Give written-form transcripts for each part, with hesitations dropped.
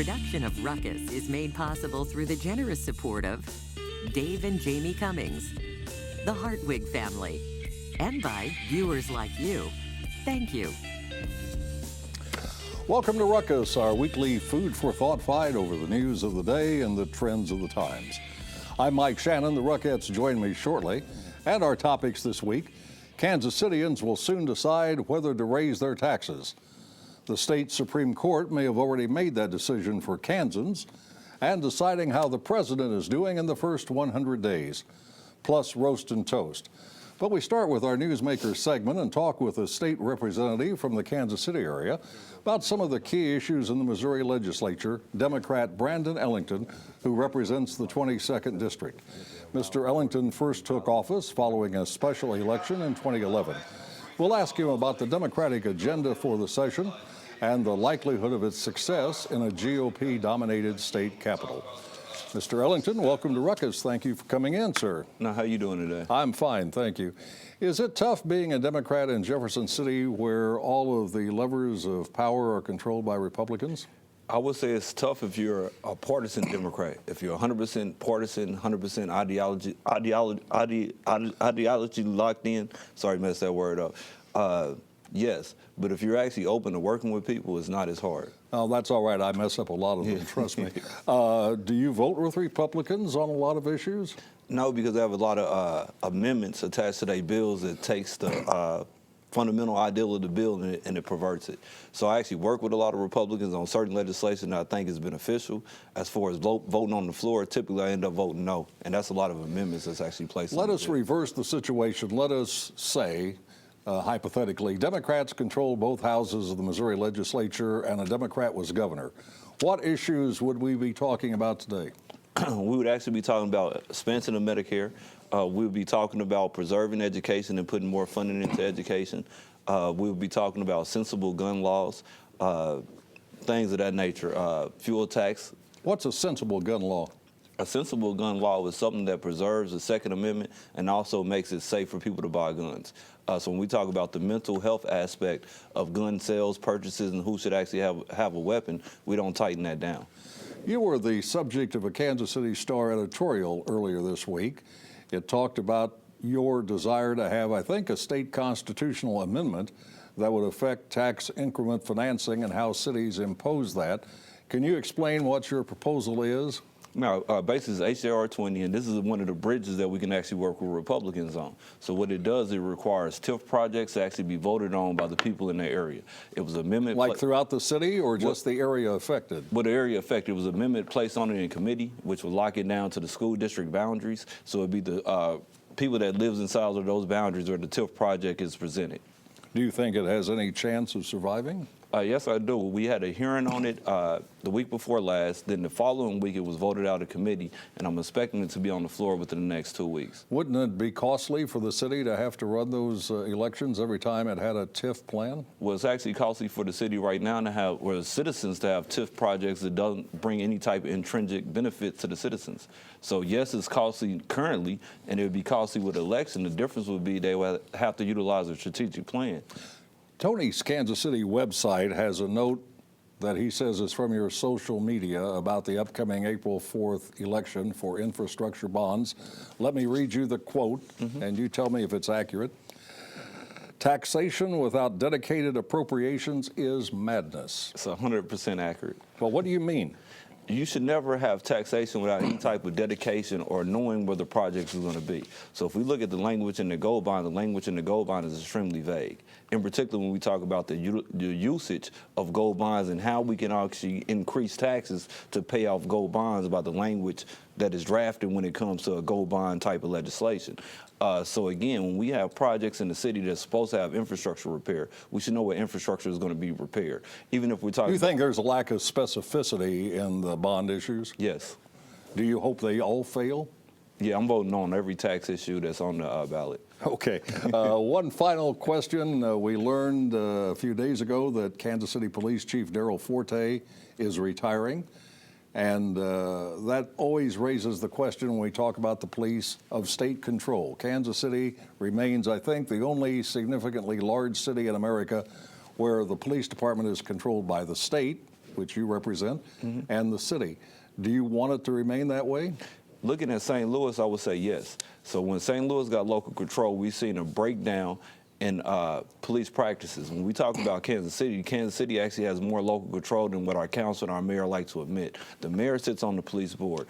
Production of Ruckus is made possible through the generous support of Dave and Jamie Cummings, the Hartwig family, and by viewers like you. Thank you. Welcome to Ruckus, our weekly food for thought fight over the news of the day and the trends of the times. I'm Mike Shannon. The Ruckettes join me shortly. And our topics this week: Kansas Cityans will soon decide whether to raise their taxes. The state Supreme Court may have already made that decision for Kansans, and deciding how the president is doing in the first 100 days, plus roast and toast. But we start with our Newsmaker segment and talk with a state representative from the Kansas City area about some of the key issues in the Missouri legislature, Democrat Brandon Ellington, who represents the 22nd District. Mr. Ellington first took office following a special election in 2011. We'll ask him about the Democratic agenda for the session and the likelihood of its success in a GOP-dominated state capital. Mr. Ellington, welcome to Ruckus. Thank you for coming in, sir. Now, how you doing today? I'm fine, thank you. Is it tough being a Democrat in Jefferson City where all of the levers of power are controlled by Republicans? I would say it's tough if you're a partisan Democrat. If you're 100% partisan, 100% ideology locked in. Sorry, messed that word up. Yes, but if you're actually open to working with people, it's not as hard. Oh, that's all right. I mess up a lot of them, trust me. Do you vote with Republicans on a lot of issues? No, because they have a lot of amendments attached to their bills that takes the fundamental ideal of the bill and it perverts it. So I actually work with a lot of Republicans on certain legislation that I think is beneficial. As far as voting on the floor, typically I end up voting no, and that's a lot of amendments that's actually placed. Let us reverse the situation. Let us say, hypothetically, Democrats control both houses of the Missouri legislature and a Democrat was governor. What issues would we be talking about today? We would actually be talking about expansion of Medicare. We would be talking about preserving education and putting more funding into education. We would be talking about sensible gun laws, things of that nature, fuel tax. What's a sensible gun law? A sensible gun law is something that preserves the Second Amendment and also makes it safe for people to buy guns. So when we talk about the mental health aspect of gun sales, purchases, and who should actually have a weapon, we don't tighten that down. You were the subject of a Kansas City Star editorial earlier this week. It talked about your desire to have, I think, a state constitutional amendment that would affect tax increment financing and how cities impose that. Can you explain what your proposal is? Now, basis is H.R. 20, and this is one of the bridges that we can actually work with Republicans on. So what it does, it requires TIF projects to actually be voted on by the people in the area. It was an amendment. Like throughout the city or just the area affected? Well, the area affected was an amendment placed on it in committee, which would lock it down to the school district boundaries. So it'd be the people that lives inside of those boundaries where the TIF project is presented. Do you think it has any chance of surviving? Yes, I do. We had a hearing on it the week before last. Then the following week, it was voted out of committee, and I'm expecting it to be on the floor within the next 2 weeks. Wouldn't it be costly for the city to have to run those elections every time it had a TIF plan? Well, it's actually costly for the city right now to have, or the citizens to have TIF projects that doesn't bring any type of intrinsic benefit to the citizens. So yes, it's costly currently, and it would be costly with election. The difference would be they would have to utilize a strategic plan. Tony's Kansas City website has a note that he says is from your social media about the upcoming April 4th election for infrastructure bonds. Let me read you the quote, and you tell me if it's accurate. Taxation without dedicated appropriations is madness. It's 100% accurate. Well, what do you mean? You should never have taxation without any type of dedication or knowing where the project is going to be. So if we look at the language in the gold bond, the language in the gold bond is extremely vague. In particular, when we talk about the usage of gold bonds and how we can actually increase taxes to pay off gold bonds by the language that is drafted when it comes to a gold bond type of legislation. So again, when we have projects in the city that's supposed to have infrastructure repair, we should know what infrastructure is going to be repaired. Even if we're talking. Do you think there's a lack of specificity in the bond issues? Yes. Do you hope they all fail? Yeah, I'm voting on every tax issue that's on the ballot. Okay. One final question. We learned a few days ago that Kansas City Police Chief Darrell Forte is retiring. And that always raises the question when we talk about the police of state control. Kansas City remains, I think, the only significantly large city in America where the police department is controlled by the state which you represent, and the city. Do you want it to remain that way? Looking at St. Louis, I would say yes. So when St. Louis got local control, we've seen a breakdown in police practices. When we talk about Kansas City actually has more local control than what our council and our mayor like to admit. The mayor sits on the police board.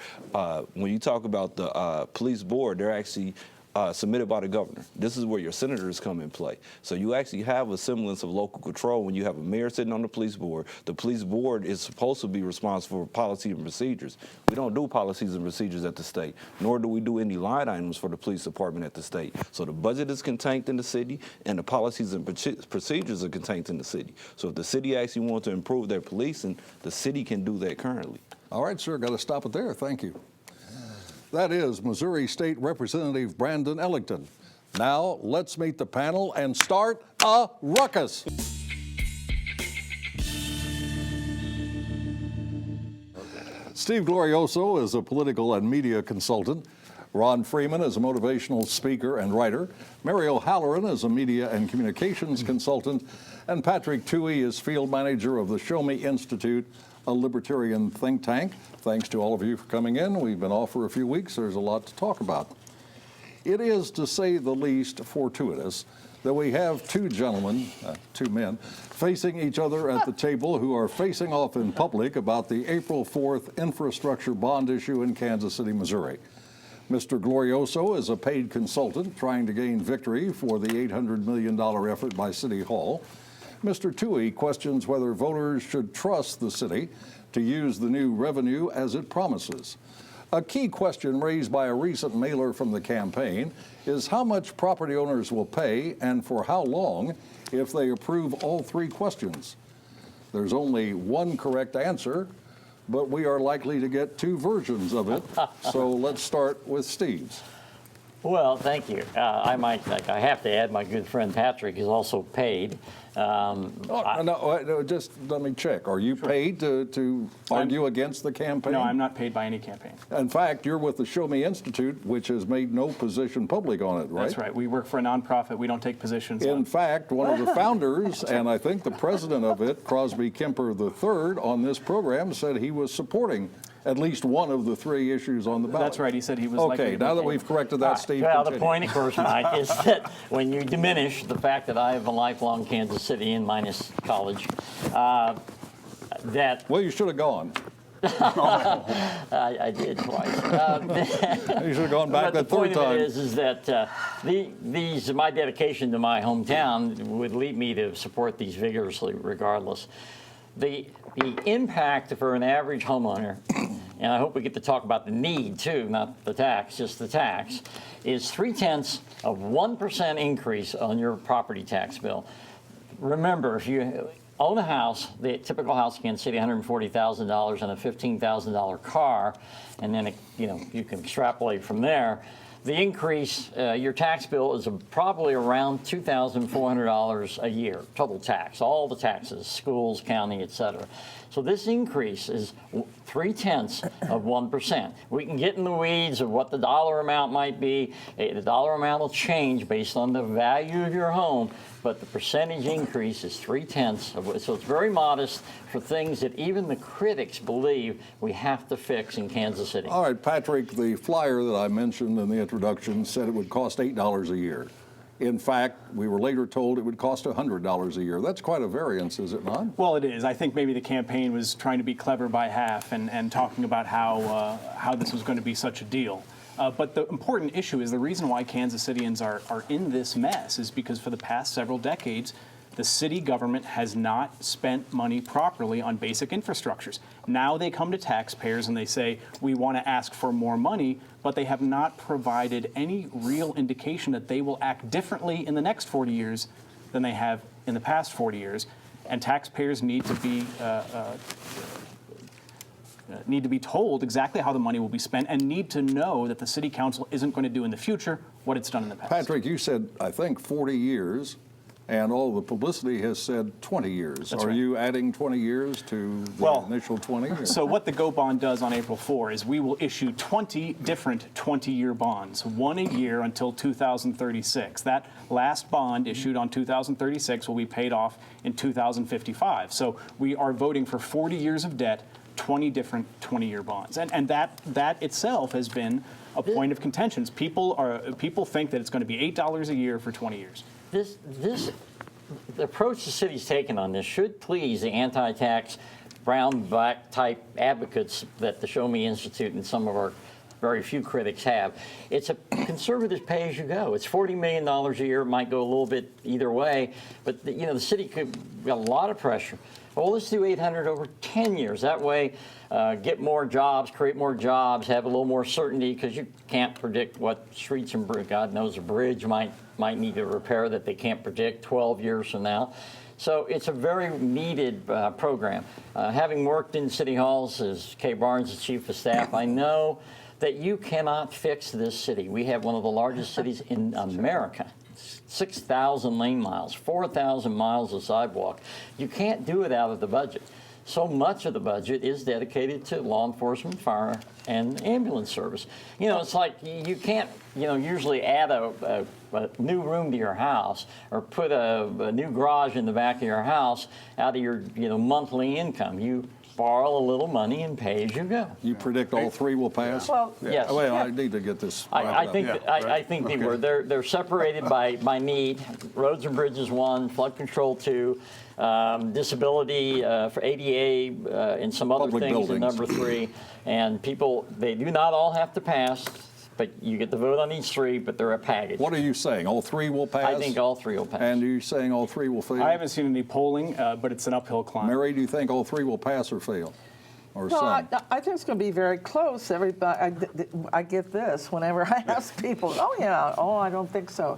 When you talk about the police board, they're actually submitted by the governor. This is where your senators come in play. So you actually have a semblance of local control when you have a mayor sitting on the police board. The police board is supposed to be responsible for policy and procedures. We don't do policies and procedures at the state, nor do we do any line items for the police department at the state. So the budget is contained in the city, and the policies and procedures are contained in the city. So if the city actually wants to improve their policing, the city can do that currently. All right, sir, got to stop it there. Thank you. That is Missouri State Representative Brandon Ellington. Now, let's meet the panel and start a ruckus. Steve Glorioso is a political and media consultant. Ron Freeman is a motivational speaker and writer. Mary O'Halloran is a media and communications consultant. And Patrick Tuohy is field manager of the Show Me Institute, a libertarian think tank. Thanks to all of you for coming in. We've been off for a few weeks. There's a lot to talk about. It is, to say the least, fortuitous that we have two men, facing each other at the table who are facing off in public about the April 4th infrastructure bond issue in Kansas City, Missouri. Mr. Glorioso is a paid consultant trying to gain victory for the $800 million effort by City Hall. Mr. Tuohy questions whether voters should trust the city to use the new revenue as it promises. A key question raised by a recent mailer from the campaign is how much property owners will pay and for how long if they approve all three questions. There's only one correct answer, but we are likely to get two versions of it. So let's start with Steve's. Well, thank you. I have to add, my good friend Patrick is also paid. Just let me check. Are you paid to argue against the campaign? No, I'm not paid by any campaign. In fact, you're with the Show Me Institute, which has made no position public on it, right? That's right. We work for a nonprofit. We don't take positions. In fact, one of the founders, and I think the president of it, Crosby Kemper III, on this program said he was supporting at least one of the three issues on the ballot. That's right. He said he was likely Okay, to be now that paid. we've corrected that, Steve, Well, continue. the point, of course, Mike, is that when you diminish the fact that I have a lifelong Kansas City and minus college, that Well, you should have gone. I did twice. You should have gone back But the that point third of it time. is that my dedication to my hometown would lead me to support these vigorously, regardless. The impact for an average homeowner, and I hope we get to talk about the need too, not the tax, just the tax, is 0.3% increase on your property tax bill. Remember, if you own a house, the typical house in Kansas City, $140,000 and a $15,000 car, and then you can extrapolate from there. The increase, your tax bill is probably around $2,400 a year, total tax, all the taxes, schools, county, et cetera. So this increase is 0.3%. We can get in the weeds of what the dollar amount might be. The dollar amount will change based on the value of your home, but the percentage increase is 0.3. So it's very modest for things that even the critics believe we have to fix in Kansas City. All right, Patrick, the flyer that I mentioned in the introduction said it would cost $8 a year. In fact, we were later told it would cost $100 a year. That's quite a variance, is it not? Well, it is. I think maybe the campaign was trying to be clever by half and talking about how this was going to be such a deal. But the important issue is the reason why Kansas Cityans are in this mess is because for the past several decades, the city government has not spent money properly on basic infrastructures. Now they come to taxpayers and they say, we want to ask for more money, but they have not provided any real indication that they will act differently in the next 40 years than they have in the past 40 years. And taxpayers need to be told exactly how the money will be spent and need to know that the city council isn't going to do in the future what it's done in the past. Patrick, you said, I think, 40 years. and all the publicity has said 20 years. That's Are right. you adding 20 years to the Well, initial 20? or- So what the GO bond does on April 4 is we will issue 20 different 20-year bonds, one a year until 2036. That last bond issued on 2036 will be paid off in 2055. So we are voting for 40 years of debt, 20 different 20-year bonds. And that itself has been a point of contention. People think that it's going to be $8 a year for 20 years. The approach the city's taken on this should please the anti-tax, brown, black type advocates that the Show Me Institute and some of our very few critics have. It's a conservative pay-as-you-go. It's $40 million a year. It might go a little bit either way, but the city could got a lot of pressure. Well, let's do 800 over 10 years. That way, get more jobs, create more jobs, have a little more certainty, because you can't predict what streets and God knows a bridge might need to repair that they can't predict 12 years from now. So it's a very needed program. Having worked in city halls as Kay Barnes, the chief of staff, I know that you cannot fix this city. We have one of the largest cities in America. 6,000 lane miles, 4,000 miles of sidewalk. You can't do it out of the budget. So much of the budget is dedicated to law enforcement, fire, and ambulance service. It's like you can't, usually add a new room to your house or put a new garage in the back of your house out of your, monthly income. You borrow a little money and pay as you go. You predict all three will pass? Well, yes. Well, I need to get this. I wrapped up. think I think they were. They're separated by need. Roads and bridges 1, flood control 2, disability for ADA and some other Public things buildings. number 3. And people, they do not all have to pass, but you get to vote on each 3. But they're a package. What are you saying? All three will pass? I think all 3 will pass. And are you saying all three will fail? I haven't seen any polling, but it's an uphill climb. Mary, do you think all three will pass or fail? Or Well, some? I think it's going to be very close. Everybody, I get this whenever I ask people. I don't think so.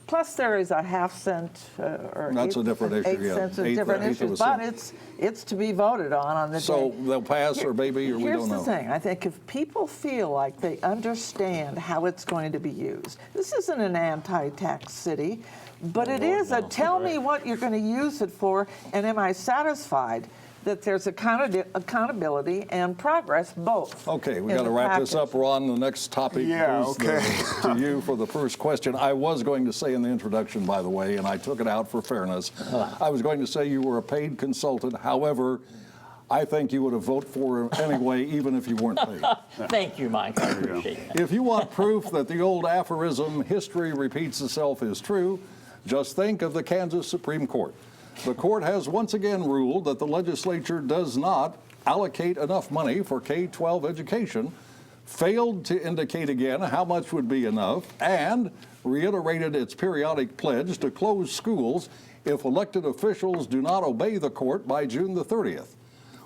Plus, there is a half-cent or That's a different issue, 8 yeah. cents is Eighth- different eighth of issues, a but cent. it's to be voted on the So day. they'll pass or maybe, or we don't know? Here's the thing. I think if people feel like they understand how it's going to be used, this isn't an anti-tax city, but it is a tell me what you're going to use it for, and am I satisfied that there's accountability and progress both. Okay, we in got to the wrap this up, package. Ron. The next topic goes to you for the first question. I was going to say in the introduction, by the way, and I took it out for fairness, I was going to say you were a paid consultant. However, I think you would have voted for him anyway, even if you weren't paid. Thank you, Mike. I appreciate that. If you want proof that the old aphorism, history repeats itself, is true, just think of the Kansas Supreme Court. The court has once again ruled that the legislature does not allocate enough money for K-12 education, failed to indicate again how much would be enough, and reiterated its periodic pledge to close schools if elected officials do not obey the court by June the 30th.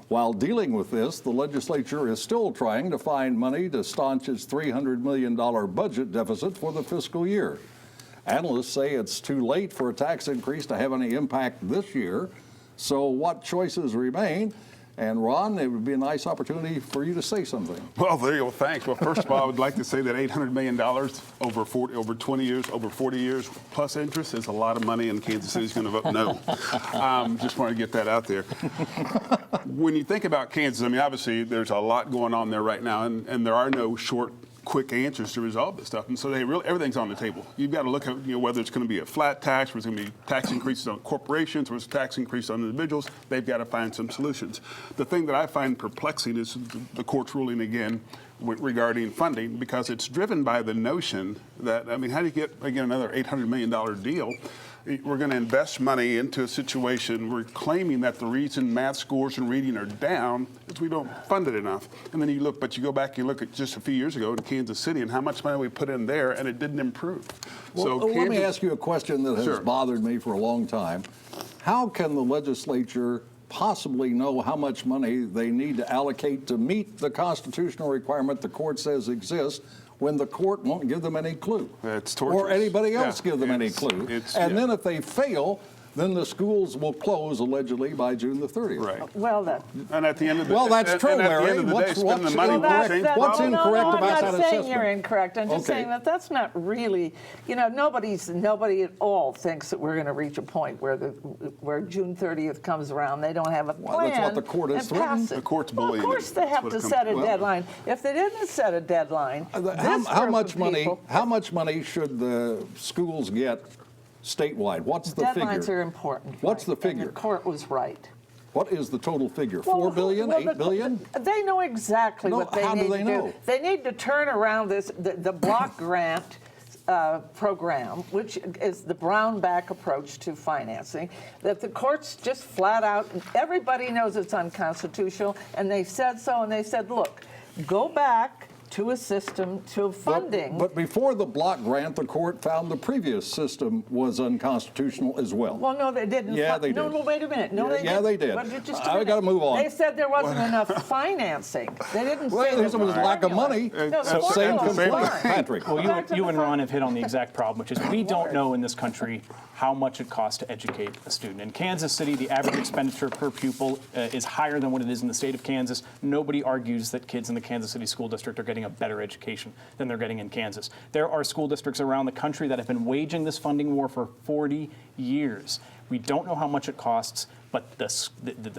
While dealing with this, the legislature is still trying to find money to staunch its $300 million budget deficit for the fiscal year. Analysts say it's too late for a tax increase to have any impact this year. So what choices remain? And Ron, it would be a nice opportunity for you to say something. Well, there you go. Thanks. Well, first of all, I would like to say that $800 million over 20 years, over 40 years plus interest is a lot of money, and Kansas City's going to vote no. Just want to get that out there. When you think about Kansas, I mean, obviously there's a lot going on there right now, and there are no short, quick answers to resolve this stuff. And so everything's on the table. You've got to look at whether it's going to be a flat tax, or it's going to be tax increases on corporations, or it's a tax increase on individuals. They've got to find some solutions. The thing that I find perplexing is the court's ruling again regarding funding, because it's driven by the notion that, I mean, how do you get, again, another $800 million deal? We're going to invest money into a situation. We're claiming that the reason math scores and reading are down is we don't fund it enough. And then you go back and look at just a few years ago in Kansas City and how much money we put in there, and it didn't improve. Well, let me ask you a question that has Sure. bothered me for a long time. How can the legislature possibly know how much money they need to allocate to meet the constitutional requirement the court says exists when the court won't give them any clue? It's torturous. Or anybody else Yeah, give them any it's- clue. it's- And yeah. then if they fail, then the schools will close allegedly by June the 30th. Right. Well, that. And at the end of the Well, that's and true, at the Larry. end of the day, What's spending the money incorrect? won't change the What's problem. incorrect about that I'm not saying assessment? you're incorrect. I'm just Okay. saying that that's not really, nobody at all thinks that we're going to reach a point where June 30th comes around. They don't have a plan. Well, that's what the court has and pass threatened. it. The court's Well, bullying of course, it. they That's have what to it comes set a to. deadline. If they didn't set a deadline, How this much group of money? people- How much money should the schools get statewide? What's the Deadlines figure? are important. What's the Mike, and figure? the court was right. What is the total figure? Well, 4 billion? well, 8 billion? They know exactly No, what they how do need they to know? do. They need to turn around the block grant program, which is the Brownback approach to financing, that the courts just flat out, everybody knows it's unconstitutional, and they said so, and they said, look, go back to a system, to funding. But before the block grant, the court found the previous system was unconstitutional as well. Well, no, they didn't. Yeah, they No, did. no, wait a minute. No, Yeah, they yeah, didn't. they did. But just a I minute. gotta move on. They said there wasn't enough financing. They didn't Well, say there was lack of money. No, the So- Same formula was complaint. fine. Patrick. Well, Back to you the and fun- Ron have hit on the exact problem, which is we don't know in this country how much it costs to educate a student. In Kansas City, the average expenditure per pupil is higher than what it is in the state of Kansas. Nobody argues that kids in the Kansas City School District are getting a better education than they're getting in Kansas. There are school districts around the country that have been waging this funding war for 40 years. We don't know how much it costs, but the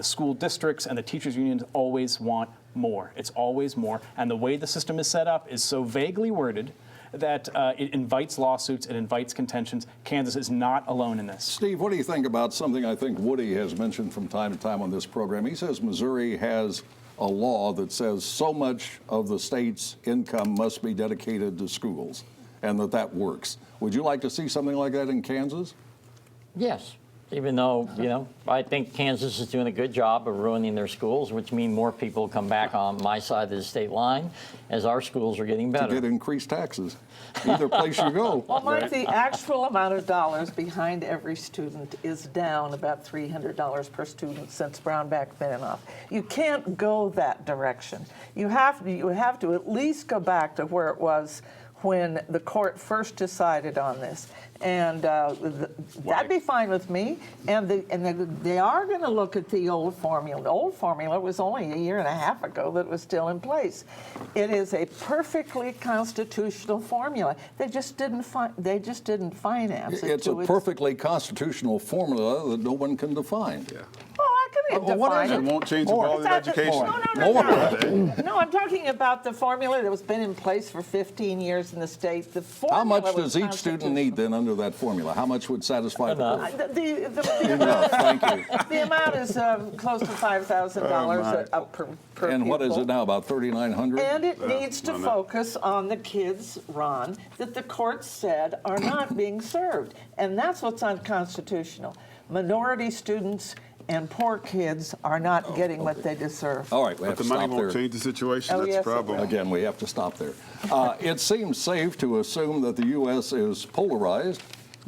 school districts and the teachers' unions always want more. It's always more. And the way the system is set up is so vaguely worded that it invites lawsuits, it invites contentions. Kansas is not alone in this. Steve, what do you think about something I think Woody has mentioned from time to time on this program? He says Missouri has a law that says so much of the state's income must be dedicated to schools, and that works. Would you like to see something like that in Kansas? Yes, even though, I think Kansas is doing a good job of ruining their schools, which mean more people come back on my side of the state line as our schools are getting To better. get increased taxes, either place you go. Well, Mike, the actual amount of dollars behind every student is down about $300 per student since Brownback been off. You can't go that direction. You have to at least go back to where it was when the court first decided on this. And that'd be fine with me. And they are going to look at the old formula. The old formula was only a year and a half ago that was still in place. It is a perfectly constitutional formula. They just didn't finance it. It's a perfectly constitutional formula that no one can define. Yeah. Oh, I can Well, what define is it. It won't change the More. quality of education. No, I'm talking about the formula that was been in place for 15 years in the state. The formula How much was does each student need then under that formula? How much would satisfy the court? Enough, thank you. The amount is close to $5,000 up per And what is pupil. it now, about 3,900? And it needs to no, no. focus on the kids, Ron, that the court said are not being served. And that's what's unconstitutional. Minority students and poor kids are not getting what they deserve. All right, we But have the to money stop there. won't change the situation. Oh, That's yes, the it problem. will. Again, we have to stop there. It seems safe to assume that the U.S. is polarized,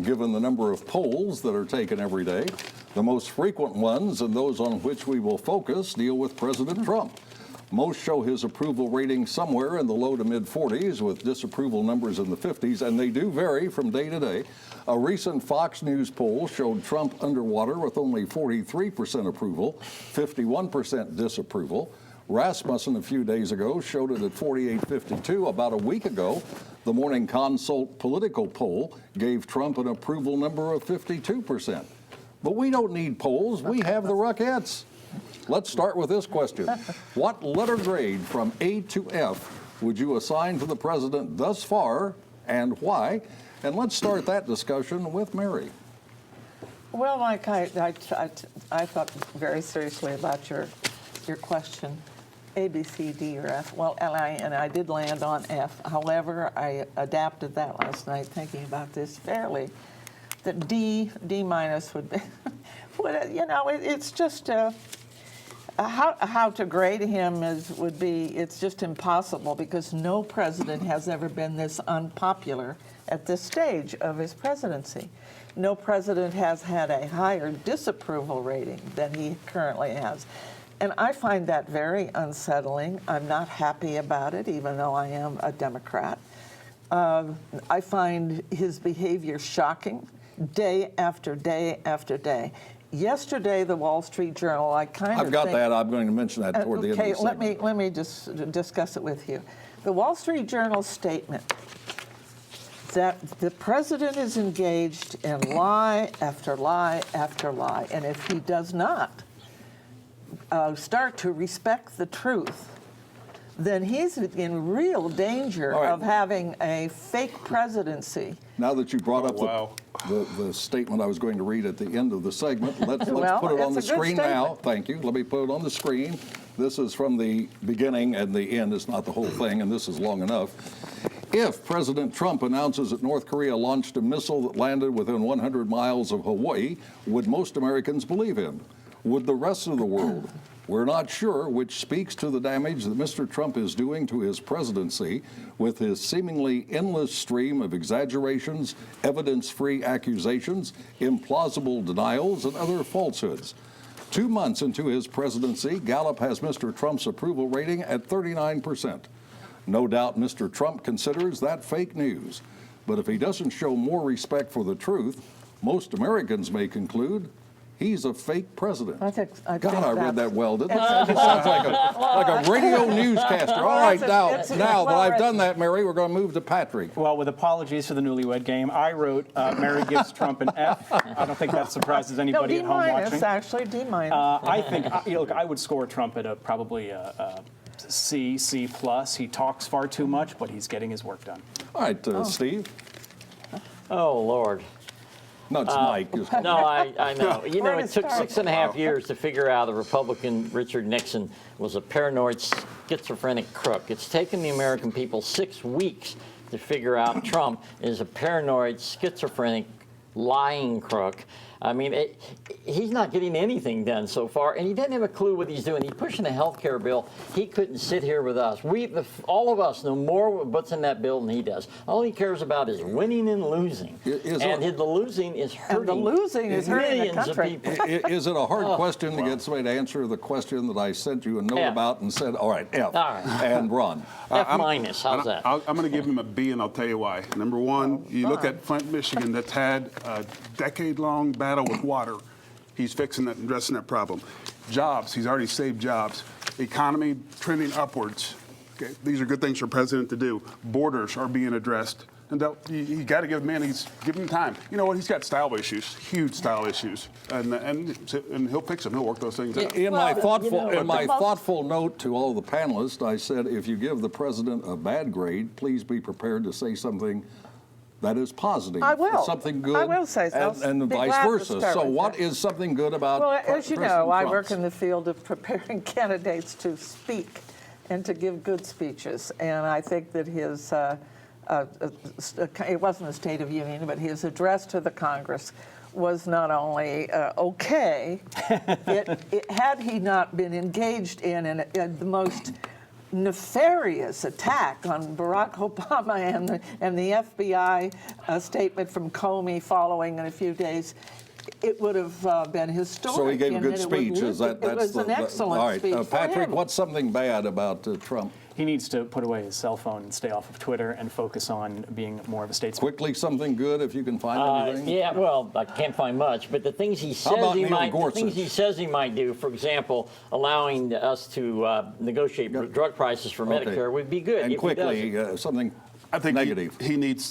given the number of polls that are taken every day. The most frequent ones, and those on which we will focus, deal with President Trump. Most show his approval rating somewhere in the low to mid 40s, with disapproval numbers in the 50s, and they do vary from day to day. A recent Fox News poll showed Trump underwater with only 43% approval, 51% disapproval. Rasmussen a few days ago showed it at 48-52. About a week ago, the Morning Consult political poll gave Trump an approval number of 52%. But we don't need polls. We have the Rockettes. Let's start with this question. What letter grade from A to F would you assign to the president thus far, and why? And let's start that discussion with Mary. Well, Mike, I thought very seriously about your question. A, B, C, D, or F. Well, and I did land on F. However, I adapted that last night thinking about this fairly. That D minus would be, it's just how to grade him it's just impossible because no president has ever been this unpopular at this stage of his presidency. No president has had a higher disapproval rating than he currently has. And I find that very unsettling. I'm not happy about it, even though I am a Democrat. I find his behavior shocking. day after day after day. Yesterday, the Wall Street Journal, I kind of I've got think, that. I'm going to mention that toward the end of the okay, segment. let me just discuss it with you. The Wall Street Journal statement that the president is engaged in lie after lie after lie, and if he does not start to respect the truth, then he's in real danger All right. of having a fake presidency. Now that you brought up wow. the statement I was going to read at the end of the segment, let's Well, put it on the it's a good screen now. statement. Thank you. Let me put it on the screen. This is from the beginning, and the end is not the whole thing, and this is long enough. If President Trump announces that North Korea launched a missile that landed within 100 miles of Hawaii, would most Americans believe him? Would the rest of the world? We're not sure, which speaks to the damage that Mr. Trump is doing to his presidency with his seemingly endless stream of exaggerations, evidence-free accusations, implausible denials, and other falsehoods. 2 months into his presidency, Gallup has Mr. Trump's approval rating at 39%. No doubt Mr. Trump considers that fake news. But if he doesn't show more respect for the truth, most Americans may conclude he's a fake president. I think God, I read that's- that well, didn't I? It sounds like a radio newscaster. All right, now that I've done that, Mary, we're going to move to Patrick. Well, with apologies for the newlywed game, I wrote Mary gives Trump an F. I don't think that surprises No, anybody D at home minus, watching. actually, D minus. I think, look, I would score Trump at probably a C, C plus. He talks far too much, but he's getting his work done. All right, Steve. Oh, Lord. No, it's Mike. Just call me. No, I know. You know, Where it to took start? 6.5 years to figure out the Republican Richard Nixon was a paranoid, schizophrenic crook. It's taken the American people 6 weeks to figure out Trump is a paranoid, schizophrenic, lying crook. I mean, he's not getting anything done so far, and he doesn't have a clue what he's doing. He's pushing a health care bill. He couldn't sit here with us. All of us know more what's in that bill than he does. All he cares about is winning and losing. The losing is hurting. the losing is hurting the millions of country. people. Is it a hard question to get somebody to answer the question that I sent you a note F. about and said, all right, F. All right. And Ron. F minus, how's that? I'm going to give him a B, and I'll tell you why. Number one, you look at Flint, Michigan, that's had a decade-long battle with water. He's fixing that and addressing that problem. Jobs, he's already saved jobs. Economy trending upwards. Okay, these are good things for a president to do. Borders are being addressed. And you got to give him time. You know what? He's got style issues, huge style issues, and he'll fix them. He'll work those things out. In my most- thoughtful note to all the panelists, I said, if you give the president a bad grade, please be prepared to say something that is positive. I will. Something good. I will say so. And Be vice glad to versa. start So with what that. is something good about Well, as you know, President I Trump's? work in the field of preparing candidates to speak and to give good speeches. And I think that his, it wasn't a State of Union, but his address to the Congress was not only okay, had he not been engaged in the most nefarious attack on Barack Obama and the FBI statement from Comey following in a few days, it would have been historic. So he gave a and good it would speech. live- Is that it that's was an excellent all right, speech for Patrick, him. what's something bad about Trump? He needs to put away his cell phone and stay off of Twitter and focus on being more of a statesman. Quickly, something good if you can find anything. Yeah, well, I can't find much, but the things he says about he Neil might, Gorsuch? the things he says he might do, for example, allowing us to negotiate drug prices for Okay. Medicare would be good. And if he does it. quickly, something I think negative. he needs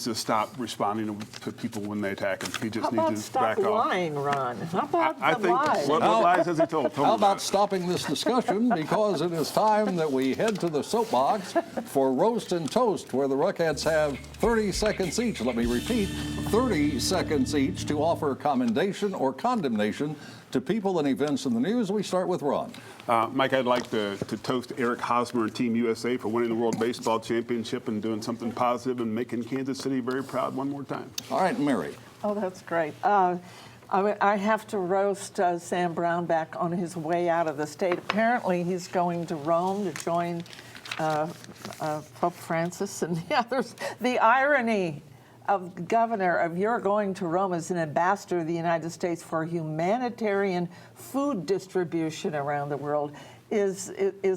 to stop responding to people when they attack him. He just How about needs to stop back off. lying, Ron? How about I the think lies? what lies has he told? Tell me How about it. stopping this discussion because it is time that we head to the soapbox for Roast and Toast, where the Ruckheads have 30 seconds each. Let me repeat, 30 seconds each to offer commendation or condemnation to people and events in the news. We start with Ron. Mike, I'd like to toast Eric Hosmer and Team USA for winning the World Baseball Championship and doing something positive and making Kansas City very proud one more time. All right, Mary. Oh, that's great. I have to roast Sam Brownback on his way out of the state. Apparently, he's going to Rome to join Pope Francis and the others. The irony of governor of you're going to Rome as an ambassador of the United States for humanitarian food distribution around the world is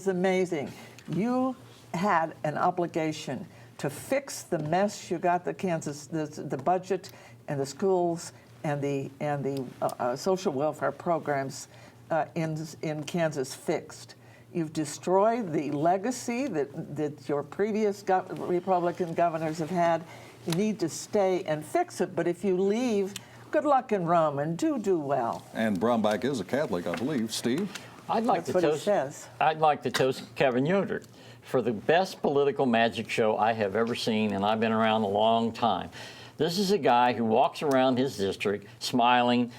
amazing. You had an obligation to fix the mess you got the budget and the schools and the social welfare programs in Kansas fixed. You've destroyed the legacy that your previous Republican governors have had. You need to stay and fix it, but if you leave, good luck in Rome, and do well. And Brownback is a Catholic, I believe. Steve? I'd like That's what he says. I'd like to toast Kevin Yoder for the best political magic show I have ever seen, and I've been around a long time. This is a guy who walks around his district smiling,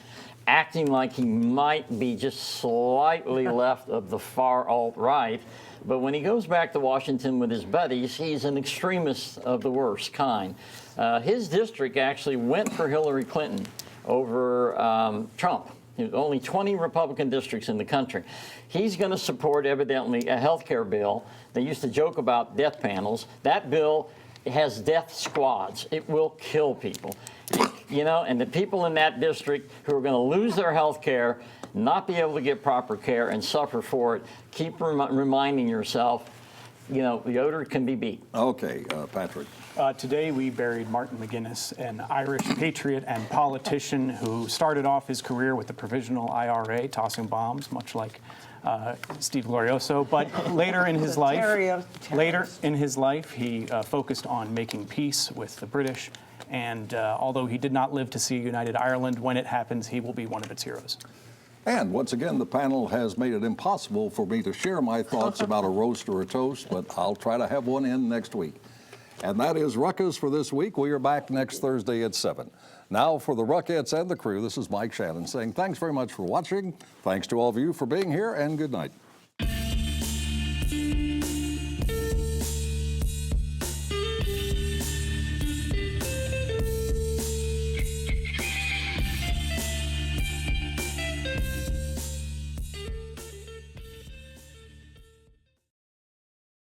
acting like he might be just slightly left of the far alt-right, but when he goes back to Washington with his buddies, he's an extremist of the worst kind. His district actually went for Hillary Clinton over Trump. There's only 20 Republican districts in the country. He's going to support, evidently, a health care bill. They used to joke about death panels. That bill has death squads. It will kill people. You know, and the people in that district who are going to lose their health care, not be able to get proper care, and suffer for it, keep reminding yourself, you know, Yoder can be beat. Okay, Patrick. Today we buried Martin McGuinness, an Irish patriot and politician who started off his career with the Provisional IRA, tossing bombs, much like Steve Glorioso. But later in his life, he focused on making peace with the British. And although he did not live to see United Ireland, when it happens, he will be one of its heroes. And once again, the panel has made it impossible for me to share my thoughts about a roast or a toast, but I'll try to have one in next week. And that is Ruckus for this week. We are back next Thursday at 7. Now for the Ruckettes and the crew, this is Mike Shannon saying thanks very much for watching. Thanks to all of you for being here, and good night.